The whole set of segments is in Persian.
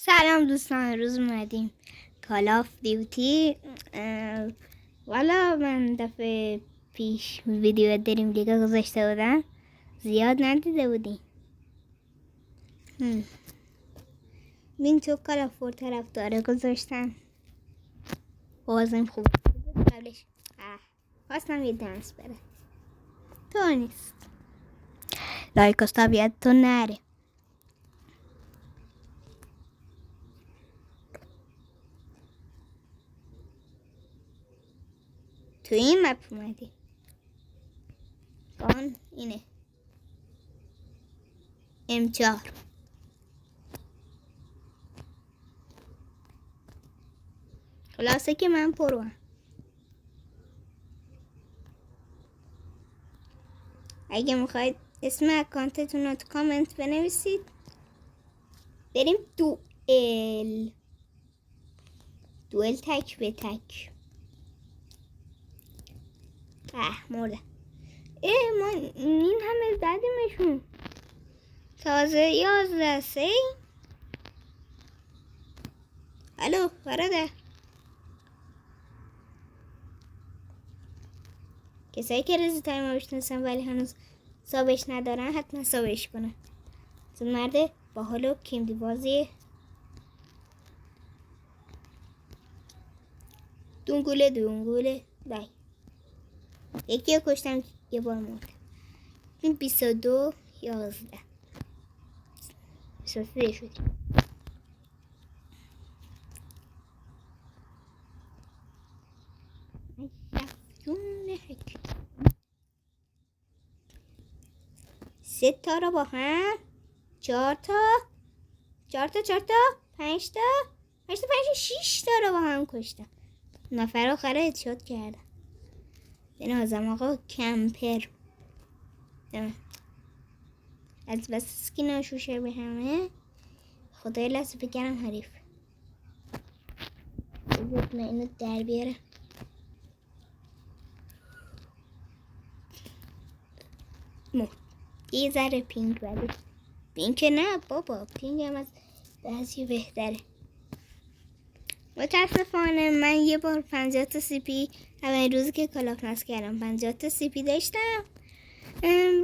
سلام دوستان، روز اومدیم کال آف دیوتی. والا من دفعه پیش ویدیو داریم دیگه گذاشته بودم، زیاد ندیده بودیم. بین تو کال آف فور طرف داره گذاشتن، بازم خوب قبلش خواستم یه دنس بره تو نیست. لایک و سابیت تو نره. تو این مپ اومدی بان اینه M4. خلاصه که من پروم. اگه میخواید اسم اکانتتون رو تو کامنت بنویسید بریم دوئل تک به تک. مرده. ما این همه زدیمشون تازه 11 سه. الو برادر، کسایی که رزی تایم رو بشناسن ولی هنوز سابش ندارن حتما سابش کنن. زن مرده با حالو کیمدی بازی دونگوله بای. یکی رو کشتم یه بار مرده. این 22 11 23 شد. سه تا رو با هم 4 تا 5 تا 6 تا رو با هم کشتم. نفر آخر هدشات کردم. بنازم آقا کمپر از بس سکینا شوشه به همه. خدای لحظه بگرم حریف بزرد من اینو در بیاره. یه ذره پینگ ولی پینگ که نه بابا، پینگ هم از بعضی بهتره. متاسفانه من یه بار 50 تا سی پی اولین روزی که کالاف نصب کردم 50 تا سی پی داشتم.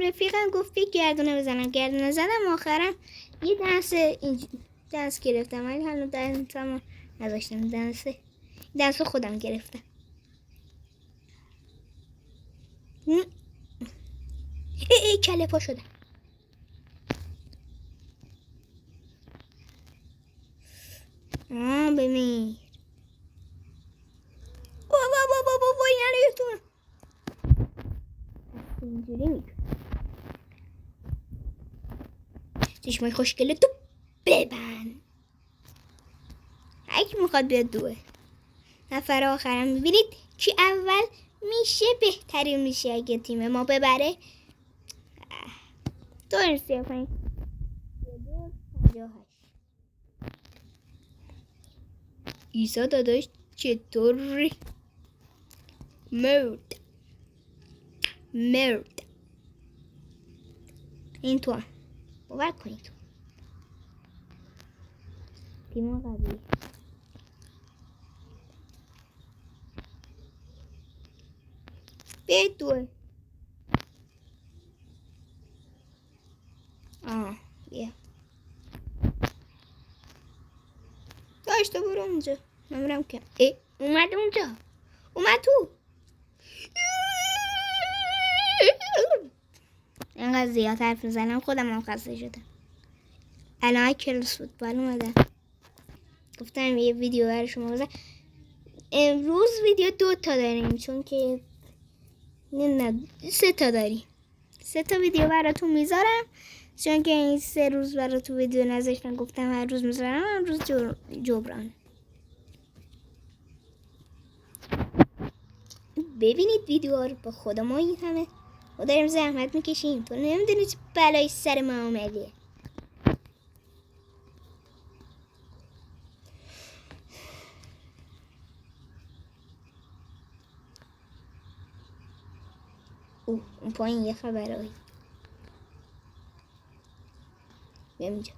رفیقم گفت بیا گردونه بزنم، گردونه زدم. آخرم یه دنس گرفتم ولی هنوز دنسمو نذاشتم. دنس خودم گرفتم. کله پا شدم. ببین بابا اینه تو اینجوری میگه چشمای خوشگله تو ببند. هرکی میخواد بیاد دوه. نفر آخرم میبینید که اول میشه بهترین میشه اگه تیم ما ببره. تو این 35 ایسا داداش چطوری؟ مرد این تو باور کنید تیم قبلی به دوه. بیا داشته برو اونجا. نمیرم که اومد اونجا، اومد تو. اینقدر زیاد حرف میزنم خودم هم خسته شدم. الان کلاس فوتبال اومدم گفتم یه ویدیو برای شما بزنم. امروز ویدیو 2 تا داریم چون که نه 3 تا داریم. 3 تا ویدیو براتون میذارم چون که این 3 روز براتون ویدیو نذاشتم. گفتم هر روز میذارم، امروز جبران. ببینید ویدیو رو با خدا ما این همه ما داریم زحمت میکشیم. تو نمیدونی چه بلایی سر ما اومده. اون پایین یه خبرهایی بیا اینجا.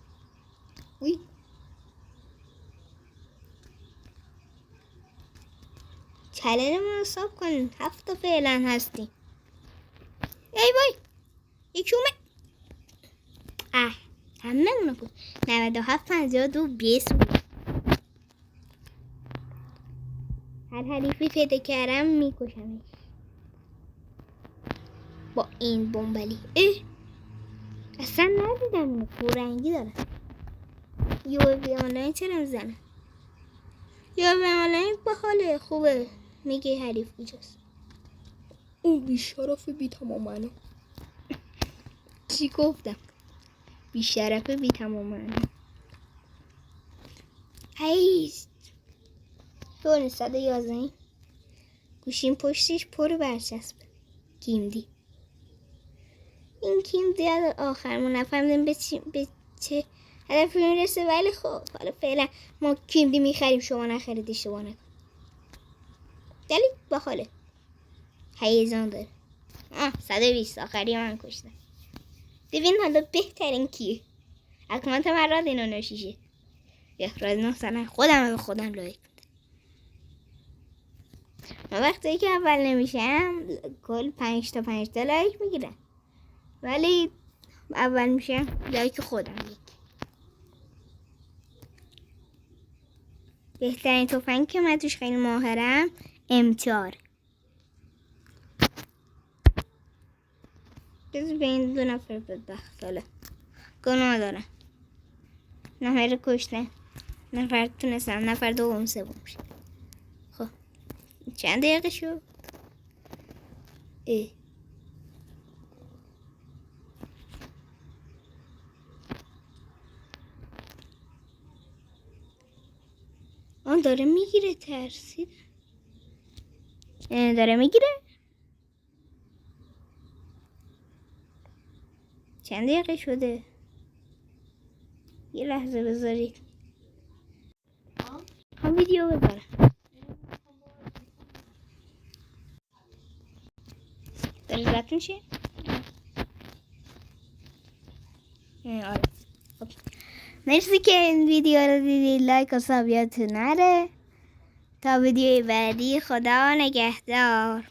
چلنجمون رو حساب کنیم. 7 تا فعلا هستیم. ای وای یکی اومد. همه اونو بود. 97 52 20 بود. هر حریفی پیدا کردم میکشمش با این بمبلی. اصلا ندیدم اینو. پورنگی داره. یووی آنلاین چرا میزنه؟ یووی آنلاین با حاله خوبه. میگه حریف کجاست. اون بیشرف بی تمامنه. چی گفتم؟ بیشرف بی تمامنه. ایست 211 گوشیم پشتش پر برچسبه. کیمدی. این کیمدی از آخرمون نفهمیدیم به چه هدفی میرسه، ولی خب حالا فعلا ما کیمدی میخریم، شما نخرید اشتباه نکن. ولی باحاله. هیجان داره. 120 آخری من کشتم. ببین حالا بهترین کیه؟ اکانت من را دینو نوشیشه. راز مثلا خودم به خودم لایک بده. من وقتی که اول نمیشم کل 5 تا لایک میگیرم، ولی اول میشم لایک خودم یک. بهترین تفنگ که من توش خیلی ماهرم M4. بذار به این 2 نفر بدبخت حالا گناه دارم. نفر کشتن، نفر تونستم، نفر دوم سوم شد. خب چند دقیقه شد؟ آن داره میگیره. ترسید. داره میگیره. چند دقیقه شده؟ یه لحظه بذارید هم ویدیو بذارم. داره زد میشه؟ آره. خب. مرسی که این ویدیو رو دیدید. لایک و ساب یادتون نره. تا ویدیوی بعدی. خدا نگهدار.